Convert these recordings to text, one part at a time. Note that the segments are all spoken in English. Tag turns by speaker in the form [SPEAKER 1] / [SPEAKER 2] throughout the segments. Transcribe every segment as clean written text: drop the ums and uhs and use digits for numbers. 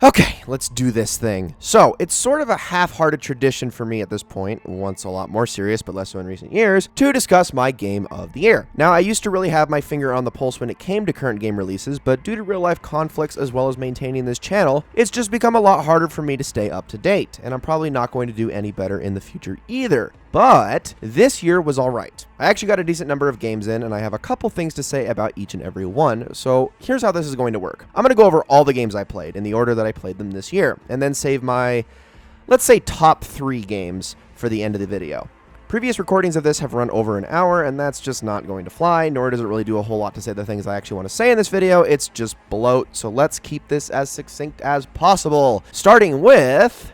[SPEAKER 1] Okay, let's do this thing. So, it's sort of a half-hearted tradition for me at this point, once a lot more serious, but less so in recent years, to discuss my game of the year. Now, I used to really have my finger on the pulse when it came to current game releases, but due to real-life conflicts as well as maintaining this channel, it's just become a lot harder for me to stay up to date, and I'm probably not going to do any better in the future either. But this year was alright. I actually got a decent number of games in, and I have a couple things to say about each and every one, so here's how this is going to work. I'm going to go over all the games I played in the order that I played them this year, and then save my, let's say, top 3 games for the end of the video. Previous recordings of this have run over an hour, and that's just not going to fly, nor does it really do a whole lot to say the things I actually want to say in this video. It's just bloat, so let's keep this as succinct as possible. Starting with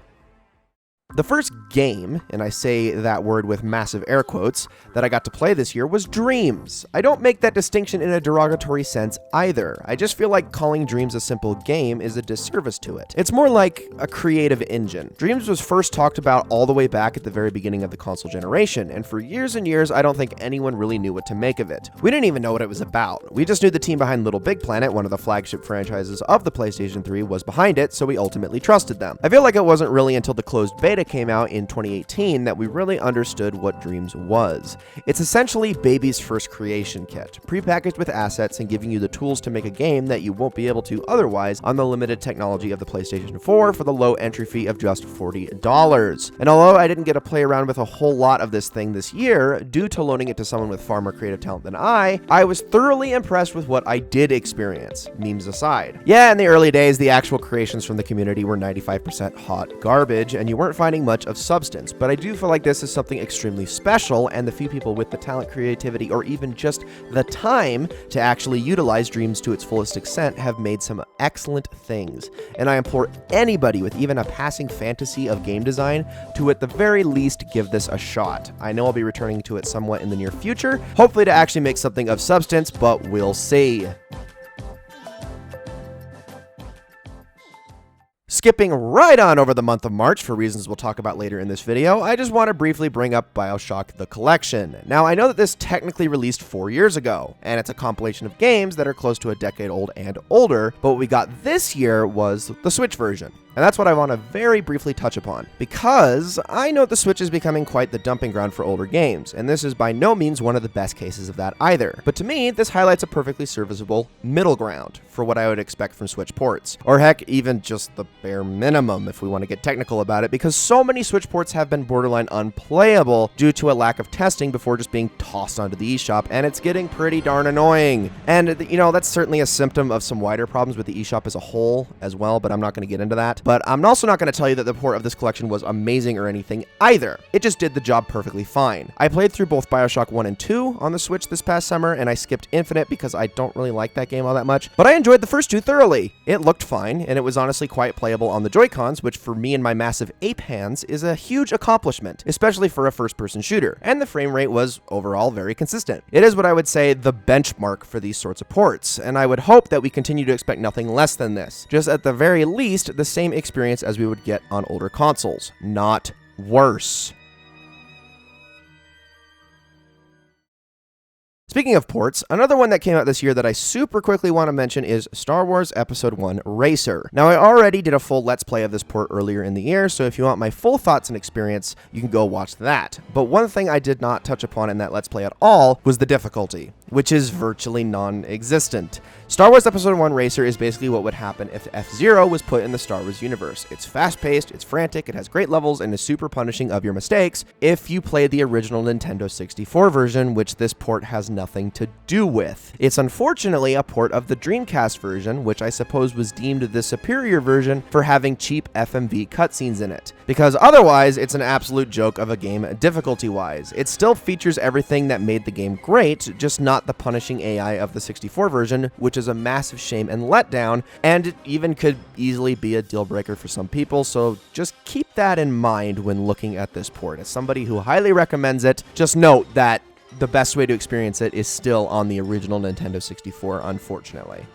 [SPEAKER 1] the first game, and I say that word with massive air quotes, that I got to play this year was Dreams. I don't make that distinction in a derogatory sense either. I just feel like calling Dreams a simple game is a disservice to it. It's more like a creative engine. Dreams was first talked about all the way back at the very beginning of the console generation, and for years and years, I don't think anyone really knew what to make of it. We didn't even know what it was about. We just knew the team behind Little Big Planet, one of the flagship franchises of the PlayStation 3, was behind it, so we ultimately trusted them. I feel like it wasn't really until the closed beta came out in 2018 that we really understood what Dreams was. It's essentially baby's first creation kit, prepackaged with assets and giving you the tools to make a game that you won't be able to otherwise on the limited technology of the PlayStation 4 for the low entry fee of just $40. And although I didn't get to play around with a whole lot of this thing this year, due to loaning it to someone with far more creative talent than I was thoroughly impressed with what I did experience, memes aside. Yeah, in the early days, the actual creations from the community were 95% hot garbage, and you weren't finding much of substance, but I do feel like this is something extremely special, and the few people with the talent, creativity, or even just the time to actually utilize Dreams to its fullest extent have made some excellent things. And I implore anybody with even a passing fantasy of game design to at the very least give this a shot. I know I'll be returning to it somewhat in the near future, hopefully to actually make something of substance, but we'll see. Skipping right on over the month of March for reasons we'll talk about later in this video, I just want to briefly bring up Bioshock the Collection. Now, I know that this technically released 4 years ago, and it's a compilation of games that are close to a decade old and older, but what we got this year was the Switch version. And that's what I want to very briefly touch upon, because I know the Switch is becoming quite the dumping ground for older games, and this is by no means one of the best cases of that either. But to me, this highlights a perfectly serviceable middle ground for what I would expect from Switch ports. Or heck, even just the bare minimum if we want to get technical about it, because so many Switch ports have been borderline unplayable due to a lack of testing before just being tossed onto the eShop, and it's getting pretty darn annoying. And, you know, that's certainly a symptom of some wider problems with the eShop as a whole as well, but I'm not going to get into that. But I'm also not going to tell you that the port of this collection was amazing or anything either. It just did the job perfectly fine. I played through both Bioshock 1 and 2 on the Switch this past summer, and I skipped Infinite because I don't really like that game all that much, but I enjoyed the first 2 thoroughly. It looked fine, and it was honestly quite playable on the Joy-Cons, which for me and my massive ape hands is a huge accomplishment, especially for a first-person shooter, and the frame rate was overall very consistent. It is what I would say the benchmark for these sorts of ports, and I would hope that we continue to expect nothing less than this. Just at the very least, the same experience as we would get on older consoles, not worse. Speaking of ports, another one that came out this year that I super quickly want to mention is Star Wars Episode 1 Racer. Now, I already did a full Let's Play of this port earlier in the year, so if you want my full thoughts and experience, you can go watch that. But one thing I did not touch upon in that Let's Play at all was the difficulty, which is virtually non-existent. Star Wars Episode 1 Racer is basically what would happen if F-Zero was put in the Star Wars universe. It's fast-paced, it's frantic, it has great levels, and is super punishing of your mistakes if you play the original Nintendo 64 version, which this port has nothing to do with. It's unfortunately a port of the Dreamcast version, which I suppose was deemed the superior version for having cheap FMV cutscenes in it, because otherwise it's an absolute joke of a game difficulty-wise. It still features everything that made the game great, just not the punishing AI of the 64 version, which is a massive shame and letdown, and it even could easily be a deal breaker for some people, so just keep that in mind when looking at this port. As somebody who highly recommends it, just note that the best way to experience it is still on the original Nintendo 64, unfortunately.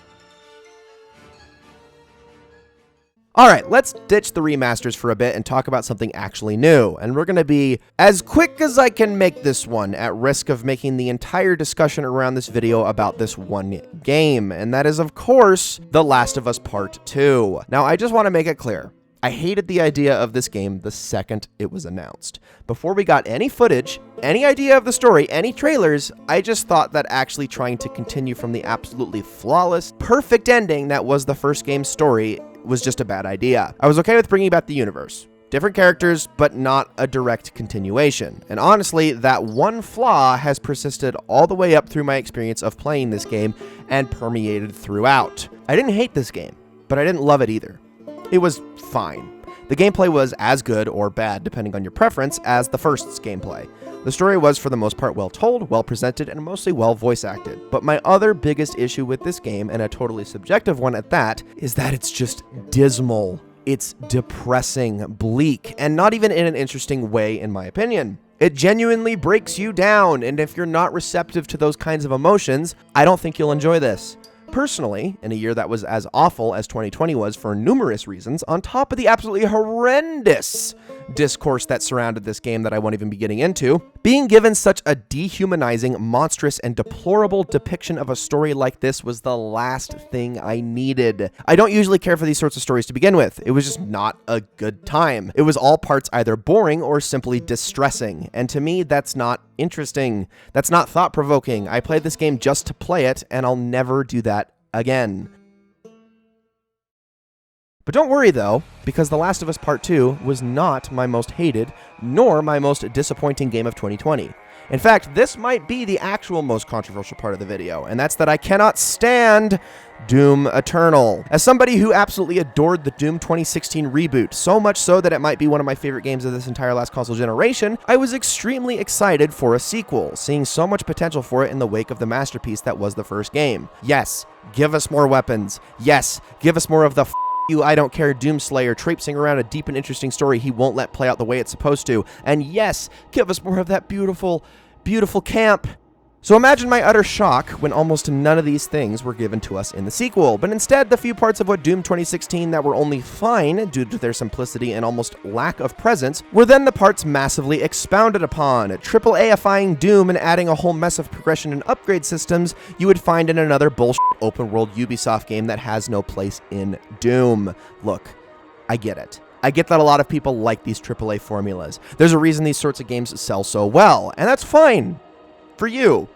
[SPEAKER 1] Alright, let's ditch the remasters for a bit and talk about something actually new. And we're going to be as quick as I can make this one, at risk of making the entire discussion around this video about this one game. And that is, of course, The Last of Us Part 2. Now, I just want to make it clear. I hated the idea of this game the second it was announced. Before we got any footage, any idea of the story, any trailers, I just thought that actually trying to continue from the absolutely flawless, perfect ending that was the first game's story was just a bad idea. I was okay with bringing back the universe. Different characters, but not a direct continuation. And honestly, that one flaw has persisted all the way up through my experience of playing this game and permeated throughout. I didn't hate this game, but I didn't love it either. It was fine. The gameplay was as good or bad, depending on your preference, as the first's gameplay. The story was, for the most part, well told, well presented, and mostly well voice acted. But my other biggest issue with this game, and a totally subjective one at that, is that it's just dismal. It's depressing, bleak, and not even in an interesting way, in my opinion. It genuinely breaks you down, and if you're not receptive to those kinds of emotions, I don't think you'll enjoy this. Personally, in a year that was as awful as 2020 was for numerous reasons, on top of the absolutely horrendous discourse that surrounded this game that I won't even be getting into, being given such a dehumanizing, monstrous, and deplorable depiction of a story like this was the last thing I needed. I don't usually care for these sorts of stories to begin with. It was just not a good time. It was all parts either boring or simply distressing, and to me, that's not interesting. That's not thought-provoking. I played this game just to play it, and I'll never do that again. But don't worry though, because The Last of Us Part 2 was not my most hated, nor my most disappointing game of 2020. In fact, this might be the actual most controversial part of the video, and that's that I cannot stand Doom Eternal. As somebody who absolutely adored the Doom 2016 reboot, so much so that it might be one of my favorite games of this entire last console generation, I was extremely excited for a sequel, seeing so much potential for it in the wake of the masterpiece that was the first game. Yes, give us more weapons. Yes, give us more of the you I don't care Doomslayer traipsing around a deep and interesting story he won't let play out the way it's supposed to. And yes, give us more of that beautiful, beautiful camp. So imagine my utter shock when almost none of these things were given to us in the sequel, but instead the few parts of what Doom 2016 that were only fine due to their simplicity and almost lack of presence were then the parts massively expounded upon, AAA-ifying Doom and adding a whole mess of progression and upgrade systems you would find in another bullshit open-world Ubisoft game that has no place in Doom. Look, I get it. I get that a lot of people like these AAA formulas. There's a reason these sorts of games sell so well, and that's fine. For you.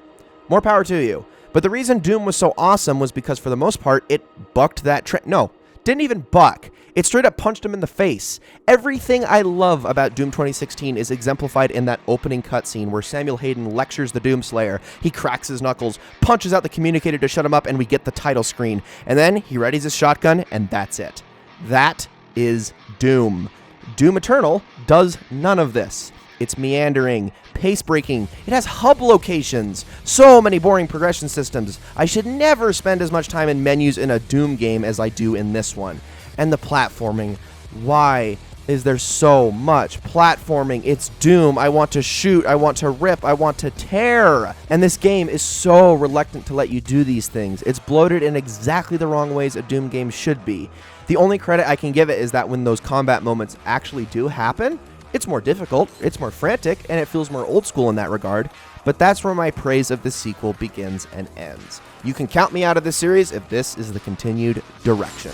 [SPEAKER 1] More power to you. But the reason Doom was so awesome was because, for the most part, it bucked that trend. No, didn't even buck. It straight up punched him in the face. Everything I love about Doom 2016 is exemplified in that opening cutscene where Samuel Hayden lectures the Doomslayer. He cracks his knuckles, punches out the communicator to shut him up, and we get the title screen. And then he readies his shotgun, and that's it. That is Doom. Doom Eternal does none of this. It's meandering, pace-breaking, it has hub locations, so many boring progression systems. I should never spend as much time in menus in a Doom game as I do in this one. And the platforming, why is there so much platforming? It's Doom. I want to shoot, I want to rip, I want to tear. And this game is so reluctant to let you do these things. It's bloated in exactly the wrong ways a Doom game should be. The only credit I can give it is that when those combat moments actually do happen, it's more difficult, it's more frantic, and it feels more old school in that regard, but that's where my praise of the sequel begins and ends. You can count me out of this series if this is the continued direction.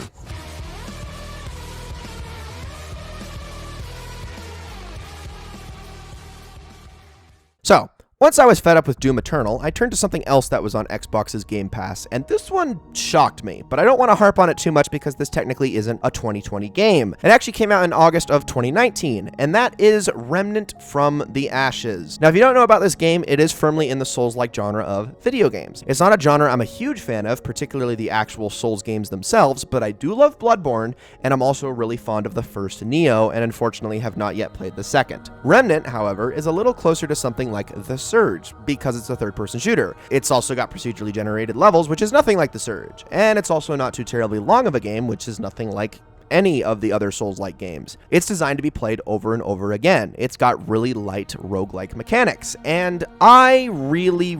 [SPEAKER 1] So, once I was fed up with Doom Eternal, I turned to something else that was on Xbox's Game Pass, and this one shocked me, but I don't want to harp on it too much because this technically isn't a 2020 game. It actually came out in August of 2019, and that is Remnant from the Ashes. Now, if you don't know about this game, it is firmly in the Souls-like genre of video games. It's not a genre I'm a huge fan of, particularly the actual Souls games themselves, but I do love Bloodborne, and I'm also really fond of the first Neo, and unfortunately have not yet played the second. Remnant, however, is a little closer to something like the Surge, because it's a third-person shooter. It's also got procedurally generated levels, which is nothing like the Surge, and it's also not too terribly long of a game, which is nothing like any of the other Souls-like games. It's designed to be played over and over again. It's got really light roguelike mechanics, and I really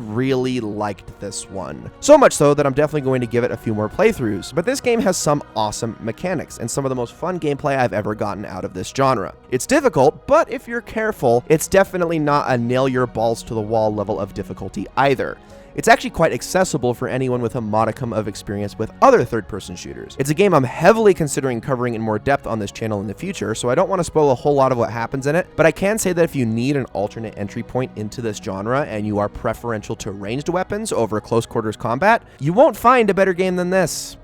[SPEAKER 1] liked this one. So much so that I'm definitely going to give it a few more playthroughs, but this game has some awesome mechanics and some of the most fun gameplay I've ever gotten out of this genre. It's difficult, but if you're careful, it's definitely not a nail your balls to the wall level of difficulty either. It's actually quite accessible for anyone with a modicum of experience with other third-person shooters. It's a game I'm heavily considering covering in more depth on this channel in the future, so I don't want to spoil a whole lot of what happens in it, but I can say that if you need an alternate entry point into this genre and you are preferential to ranged weapons over close quarters combat, you won't find a better game than this.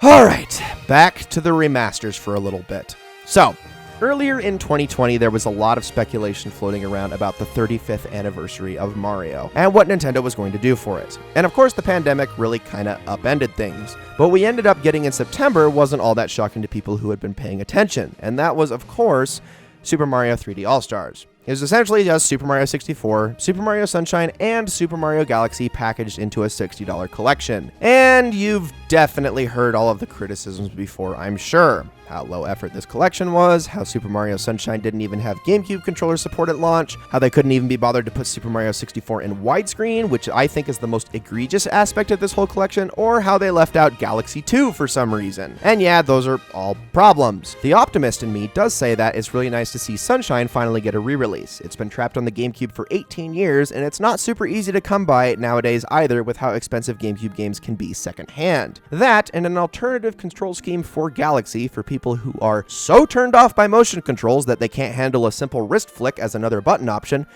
[SPEAKER 1] Alright, back to the remasters for a little bit. So, earlier in 2020, there was a lot of speculation floating around about the 35th anniversary of Mario and what Nintendo was going to do for it. And of course, the pandemic really kinda upended things. But what we ended up getting in September wasn't all that shocking to people who had been paying attention, and that was, of course, Super Mario 3D All-Stars. It was essentially just Super Mario 64, Super Mario Sunshine, and Super Mario Galaxy packaged into a $60 collection. And you've definitely heard all of the criticisms before, I'm sure. How low effort this collection was, how Super Mario Sunshine didn't even have GameCube controller support at launch, how they couldn't even be bothered to put Super Mario 64 in widescreen, which I think is the most egregious aspect of this whole collection, or how they left out Galaxy 2 for some reason. And yeah, those are all problems. The optimist in me does say that it's really nice to see Sunshine finally get a re-release. It's been trapped on the GameCube for 18 years, and it's not super easy to come by nowadays either with how expensive GameCube games can be secondhand. That, and an alternative control scheme for Galaxy for people who are so turned off by motion controls that they can't handle a simple wrist flick as another button option,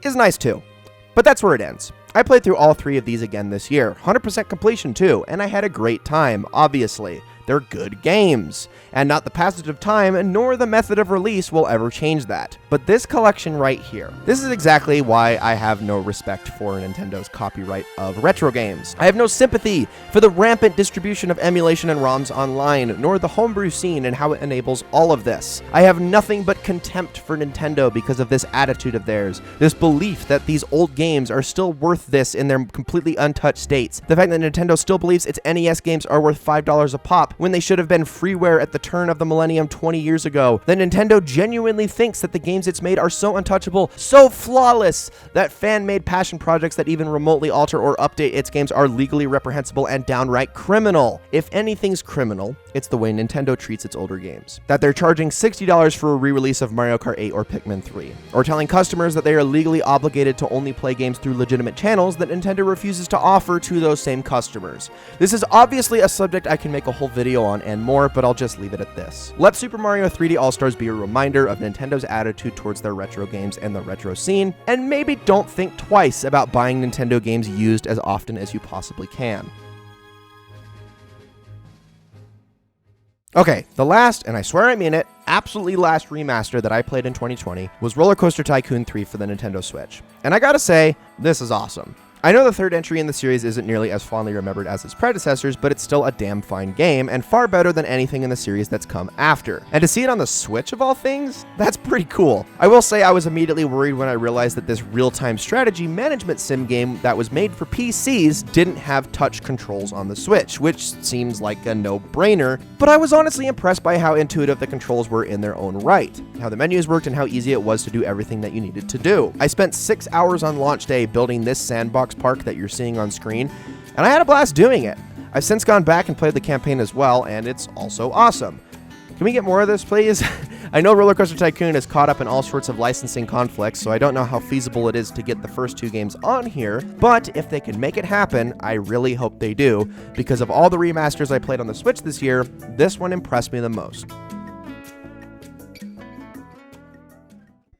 [SPEAKER 1] is nice too. But that's where it ends. I played through all three of these again this year, 100% completion too, and I had a great time, obviously. They're good games, and not the passage of time nor the method of release will ever change that. But this collection right here, this is exactly why I have no respect for Nintendo's copyright of retro games. I have no sympathy for the rampant distribution of emulation and ROMs online, nor the homebrew scene and how it enables all of this. I have nothing but contempt for Nintendo because of this attitude of theirs, this belief that these old games are still worth this in their completely untouched states, the fact that Nintendo still believes its NES games are worth $5 a pop when they should have been freeware at the turn of the millennium 20 years ago, that Nintendo genuinely thinks that the games it's made are so untouchable, so flawless, that fan-made passion projects that even remotely alter or update its games are legally reprehensible and downright criminal. If anything's criminal, it's the way Nintendo treats its older games. That they're charging $60 for a re-release of Mario Kart 8 or Pikmin 3, or telling customers that they are legally obligated to only play games through legitimate channels that Nintendo refuses to offer to those same customers. This is obviously a subject I can make a whole video on and more, but I'll just leave it at this. Let Super Mario 3D All-Stars be a reminder of Nintendo's attitude towards their retro games and the retro scene, and maybe don't think twice about buying Nintendo games used as often as you possibly can. Okay, the last, and I swear I mean it, absolutely last remaster that I played in 2020 was Rollercoaster Tycoon 3 for the Nintendo Switch. And I gotta say, this is awesome. I know the third entry in the series isn't nearly as fondly remembered as its predecessors, but it's still a damn fine game, and far better than anything in the series that's come after. And to see it on the Switch of all things, that's pretty cool. I will say I was immediately worried when I realized that this real-time strategy management sim game that was made for PCs didn't have touch controls on the Switch, which seems like a no-brainer, but I was honestly impressed by how intuitive the controls were in their own right, how the menus worked and how easy it was to do everything that you needed to do. I spent 6 hours on launch day building this sandbox park that you're seeing on screen, and I had a blast doing it. I've since gone back and played the campaign as well, and it's also awesome. Can we get more of this, please? I know Rollercoaster Tycoon is caught up in all sorts of licensing conflicts, so I don't know how feasible it is to get the first two games on here, but if they can make it happen, I really hope they do, because of all the remasters I played on the Switch this year, this one impressed me the most.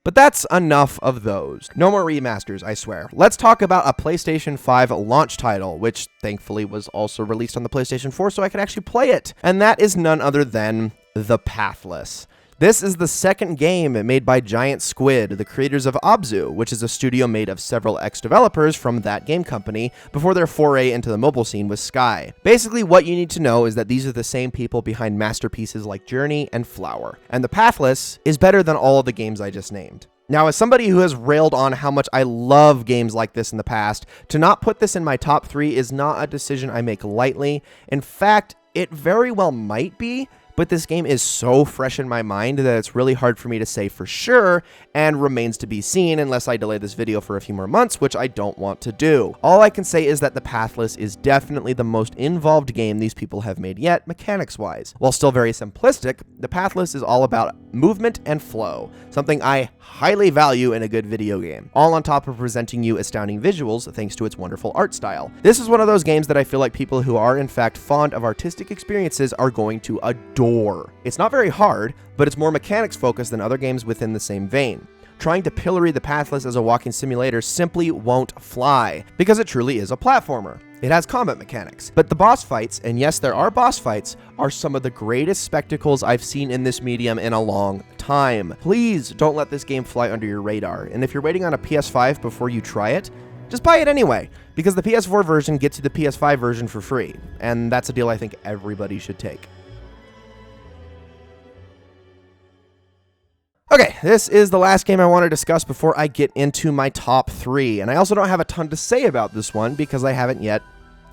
[SPEAKER 1] But that's enough of those. No more remasters, I swear. Let's talk about a PlayStation 5 launch title, which thankfully was also released on the PlayStation 4 so I could actually play it. And that is none other than the Pathless. This is the second game made by Giant Squid, the creators of Abzu, which is a studio made of several ex-developers from that game company before their foray into the mobile scene with Sky. Basically, what you need to know is that these are the same people behind masterpieces like Journey and Flower, and the Pathless is better than all of the games I just named. Now, as somebody who has railed on how much I love games like this in the past, to not put this in my top 3 is not a decision I make lightly. In fact, it very well might be, but this game is so fresh in my mind that it's really hard for me to say for sure, and remains to be seen unless I delay this video for a few more months, which I don't want to do. All I can say is that the Pathless is definitely the most involved game these people have made yet, mechanics-wise. While still very simplistic, the Pathless is all about movement and flow, something I highly value in a good video game, all on top of presenting you astounding visuals thanks to its wonderful art style. This is one of those games that I feel like people who are in fact fond of artistic experiences are going to adore. It's not very hard, but it's more mechanics focused than other games within the same vein. Trying to pillory the Pathless as a walking simulator simply won't fly, because it truly is a platformer. It has combat mechanics, but the boss fights, and yes, there are boss fights, are some of the greatest spectacles I've seen in this medium in a long time. Please don't let this game fly under your radar, and if you're waiting on a PS5 before you try it, just buy it anyway, because the PS4 version gets you the PS5 version for free, and that's a deal I think everybody should take. Okay, this is the last game I want to discuss before I get into my top 3, and I also don't have a ton to say about this one because I haven't yet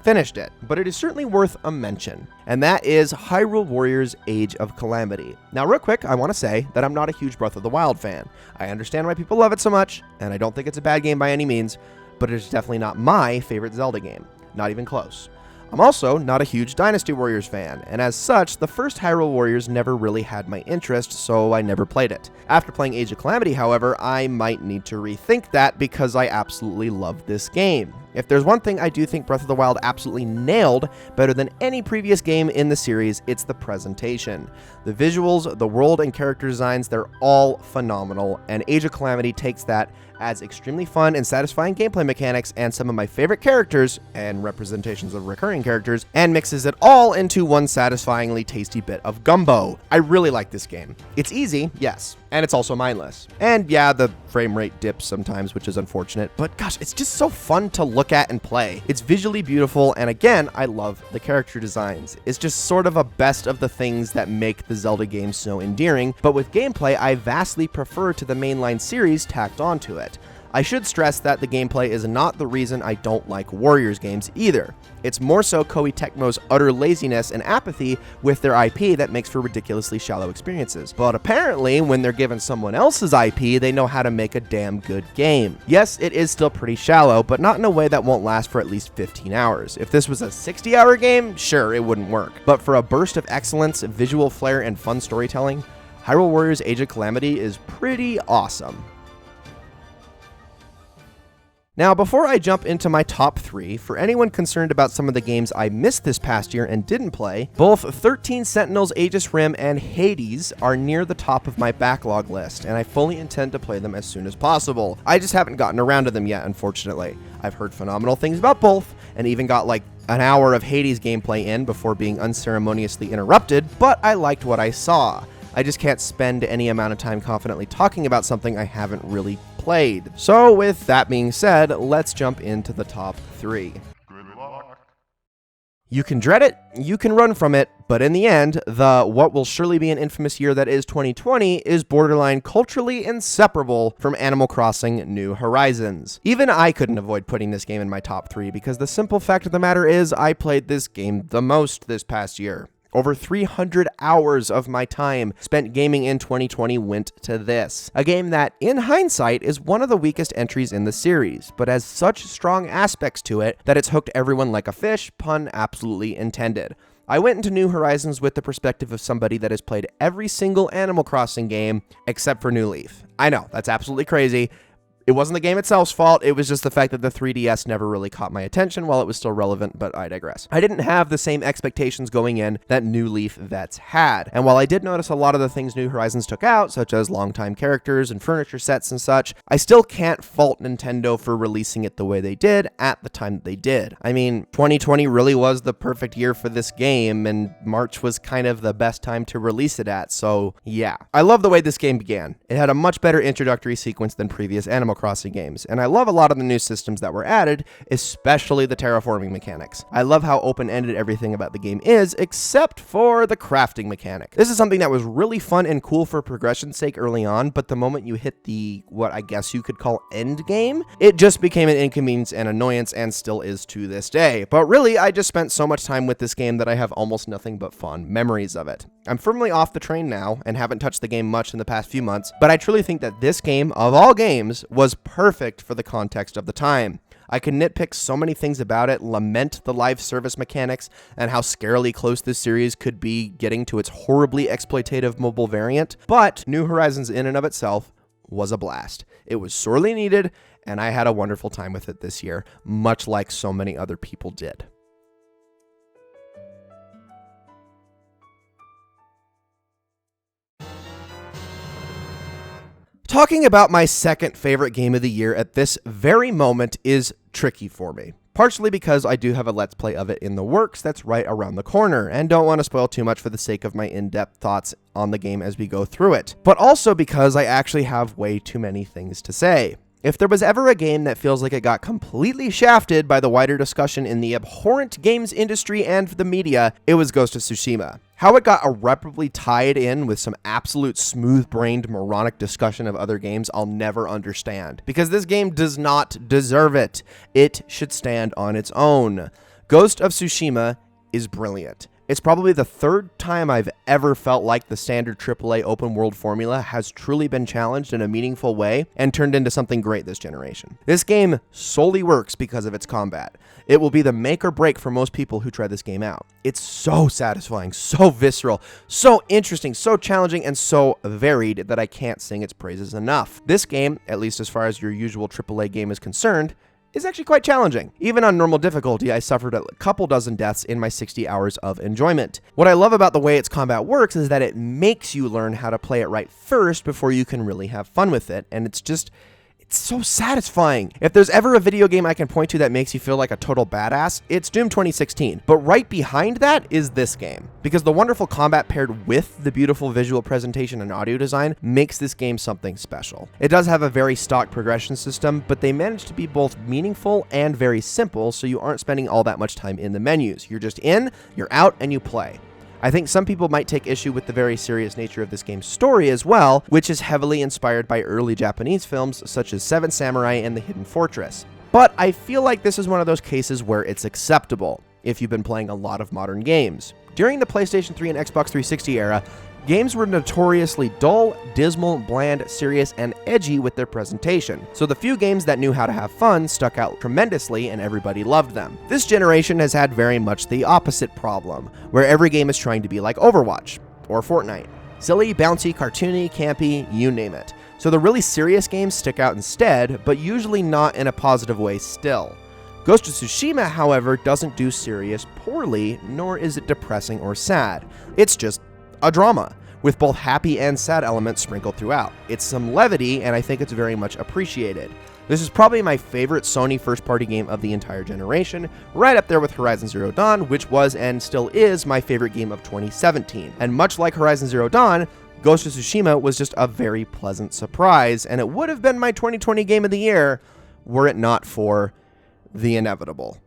[SPEAKER 1] finished it, but it is certainly worth a mention, and that is Hyrule Warriors Age of Calamity. Now, real quick, I want to say that I'm not a huge Breath of the Wild fan. I understand why people love it so much, and I don't think it's a bad game by any means, but it is definitely not my favorite Zelda game. Not even close. I'm also not a huge Dynasty Warriors fan, and as such, the first Hyrule Warriors never really had my interest, so I never played it. After playing Age of Calamity, however, I might need to rethink that because I absolutely love this game. If there's one thing I do think Breath of the Wild absolutely nailed better than any previous game in the series, it's the presentation. The visuals, the world, and character designs, they're all phenomenal, and Age of Calamity takes that, adds extremely fun and satisfying gameplay mechanics and some of my favorite characters and representations of recurring characters, and mixes it all into one satisfyingly tasty bit of gumbo. I really like this game. It's easy, yes, and it's also mindless. And yeah, the frame rate dips sometimes, which is unfortunate, but gosh, it's just so fun to look at and play. It's visually beautiful, and again, I love the character designs. It's just sort of a best of the things that make the Zelda games so endearing, but with gameplay I vastly prefer to the mainline series tacked onto it. I should stress that the gameplay is not the reason I don't like Warriors games either. It's more so Koei Tecmo's utter laziness and apathy with their IP that makes for ridiculously shallow experiences. But apparently, when they're given someone else's IP, they know how to make a damn good game. Yes, it is still pretty shallow, but not in a way that won't last for at least 15 hours. If this was a 60-hour game, sure, it wouldn't work. But for a burst of excellence, visual flair, and fun storytelling, Hyrule Warriors Age of Calamity is pretty awesome. Now, before I jump into my top 3, for anyone concerned about some of the games I missed this past year and didn't play, both 13 Sentinels Aegis Rim and Hades are near the top of my backlog list, and I fully intend to play them as soon as possible. I just haven't gotten around to them yet, unfortunately. I've heard phenomenal things about both, and even got like an hour of Hades gameplay in before being unceremoniously interrupted, but I liked what I saw. I just can't spend any amount of time confidently talking about something I haven't really played. So with that being said, let's jump into the top 3.
[SPEAKER 2] Good luck.
[SPEAKER 1] You can dread it, you can run from it, but in the end, the what will surely be an infamous year that is 2020 is borderline culturally inseparable from Animal Crossing New Horizons. Even I couldn't avoid putting this game in my top 3 because the simple fact of the matter is I played this game the most this past year. Over 300 hours of my time spent gaming in 2020 went to this. A game that, in hindsight, is one of the weakest entries in the series, but has such strong aspects to it that it's hooked everyone like a fish, pun absolutely intended. I went into New Horizons with the perspective of somebody that has played every single Animal Crossing game except for New Leaf. I know, that's absolutely crazy. It wasn't the game itself's fault, it was just the fact that the 3DS never really caught my attention while it was still relevant, but I digress. I didn't have the same expectations going in that New Leaf vets had, and while I did notice a lot of the things New Horizons took out, such as longtime characters and furniture sets and such, I still can't fault Nintendo for releasing it the way they did at the time that they did. I mean, 2020 really was the perfect year for this game, and March was kind of the best time to release it at, so yeah. I love the way this game began. It had a much better introductory sequence than previous Animal Animal Crossing games, and I love a lot of the new systems that were added, especially the terraforming mechanics. I love how open-ended everything about the game is, except for the crafting mechanic. This is something that was really fun and cool for progression's sake early on, but the moment you hit the, what I guess you could call end game, it just became an inconvenience and annoyance, and still is to this day. But really, I just spent so much time with this game that I have almost nothing but fond memories of it. I'm firmly off the train now, and haven't touched the game much in the past few months, but I truly think that this game, of all games, was perfect for the context of the time. I can nitpick so many things about it, lament the live service mechanics, and how scarily close this series could be getting to its horribly exploitative mobile variant, but New Horizons in and of itself was a blast. It was sorely needed, and I had a wonderful time with it this year, much like so many other people did. Talking about my second favorite game of the year at this very moment is tricky for me. Partially because I do have a Let's Play of it in the works that's right around the corner, and don't want to spoil too much for the sake of my in-depth thoughts on the game as we go through it. But also because I actually have way too many things to say. If there was ever a game that feels like it got completely shafted by the wider discussion in the abhorrent games industry and the media, it was Ghost of Tsushima. How it got irreparably tied in with some absolute smooth-brained moronic discussion of other games, I'll never understand. Because this game does not deserve it. It should stand on its own. Ghost of Tsushima is brilliant. It's probably the third time I've ever felt like the standard AAA open world formula has truly been challenged in a meaningful way and turned into something great this generation. This game solely works because of its combat. It will be the make or break for most people who try this game out. It's so satisfying, so visceral, so interesting, so challenging, and so varied that I can't sing its praises enough. This game, at least as far as your usual AAA game is concerned, is actually quite challenging. Even on normal difficulty, I suffered a couple dozen deaths in my 60 hours of enjoyment. What I love about the way its combat works is that it makes you learn how to play it right first before you can really have fun with it, and it's so satisfying. If there's ever a video game I can point to that makes you feel like a total badass, it's Doom 2016. But right behind that is this game. Because the wonderful combat paired with the beautiful visual presentation and audio design makes this game something special. It does have a very stock progression system, but they manage to be both meaningful and very simple, so you aren't spending all that much time in the menus. You're just in, you're out, and you play. I think some people might take issue with the very serious nature of this game's story as well, which is heavily inspired by early Japanese films such as Seven Samurai and The Hidden Fortress. But I feel like this is one of those cases where it's acceptable if you've been playing a lot of modern games. During the PlayStation 3 and Xbox 360 era, games were notoriously dull, dismal, bland, serious, and edgy with their presentation, so the few games that knew how to have fun stuck out tremendously and everybody loved them. This generation has had very much the opposite problem, where every game is trying to be like Overwatch, or Fortnite. Silly, bouncy, cartoony, campy, you name it. So the really serious games stick out instead, but usually not in a positive way still. Ghost of Tsushima, however, doesn't do serious poorly, nor is it depressing or sad. It's just a drama, with both happy and sad elements sprinkled throughout. It's some levity, and I think it's very much appreciated. This is probably my favorite Sony first-party game of the entire generation, right up there with Horizon Zero Dawn, which was and still is my favorite game of 2017. And much like Horizon Zero Dawn, Ghost of Tsushima was just a very pleasant surprise, and it would have been my 2020 game of the year were it not for the inevitable.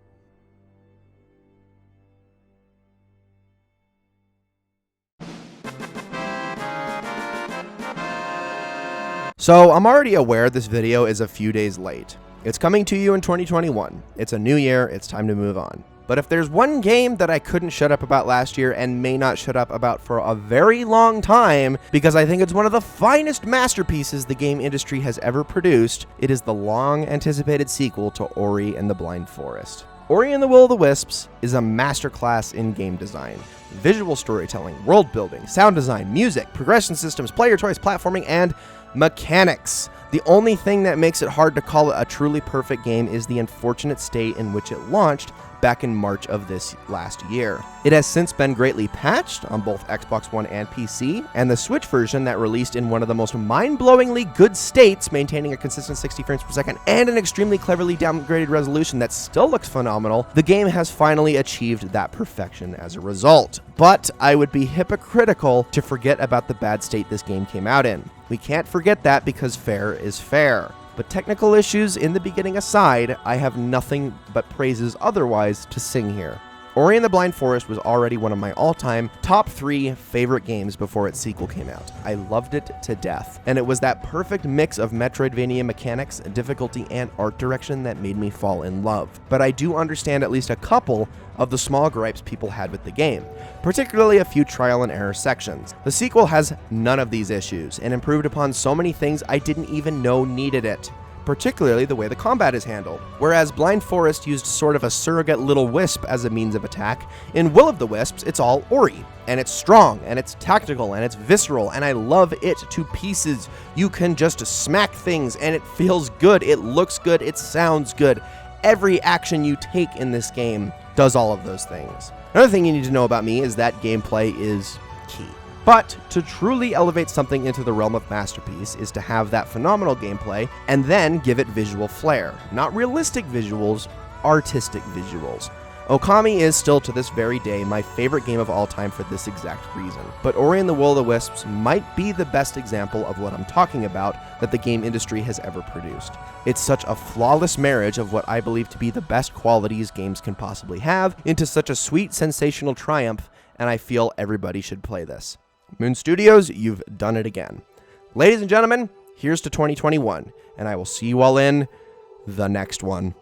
[SPEAKER 1] So I'm already aware this video is a few days late. It's coming to you in 2021. It's a new year, it's time to move on. But if there's one game that I couldn't shut up about last year and may not shut up about for a very long time, because I think it's one of the finest masterpieces the game industry has ever produced, it is the long-anticipated sequel to Ori and the Blind Forest. Ori and the Will of the Wisps is a masterclass in game design, visual storytelling, world building, sound design, music, progression systems, player choice, platforming, and mechanics. The only thing that makes it hard to call it a truly perfect game is the unfortunate state in which it launched back in March of this last year. It has since been greatly patched on both Xbox One and PC, and the Switch version that released in one of the most mind-blowingly good states, maintaining a consistent 60 frames per second and an extremely cleverly downgraded resolution that still looks phenomenal, the game has finally achieved that perfection as a result. But I would be hypocritical to forget about the bad state this game came out in. We can't forget that because fair is fair. But technical issues in the beginning aside, I have nothing but praises otherwise to sing here. Ori and the Blind Forest was already one of my all-time top 3 favorite games before its sequel came out. I loved it to death, and it was that perfect mix of Metroidvania mechanics, difficulty, and art direction that made me fall in love. But I do understand at least a couple of the small gripes people had with the game, particularly a few trial and error sections. The sequel has none of these issues, and improved upon so many things I didn't even know needed it, particularly the way the combat is handled. Whereas Blind Forest used sort of a surrogate little wisp as a means of attack, in Will of the Wisps, it's all Ori. And it's strong, and it's tactical, and it's visceral, and I love it to pieces. You can just smack things, and it feels good, it looks good, it sounds good. Every action you take in this game does all of those things. Another thing you need to know about me is that gameplay is key. But to truly elevate something into the realm of masterpiece is to have that phenomenal gameplay and then give it visual flair. Not realistic visuals, artistic visuals. Okami is still to this very day my favorite game of all time for this exact reason. But Ori and the Will of the Wisps might be the best example of what I'm talking about that the game industry has ever produced. It's such a flawless marriage of what I believe to be the best qualities games can possibly have into such a sweet, sensational triumph, and I feel everybody should play this. Moon Studios, you've done it again. Ladies and gentlemen, here's to 2021, and I will see you all in the next one.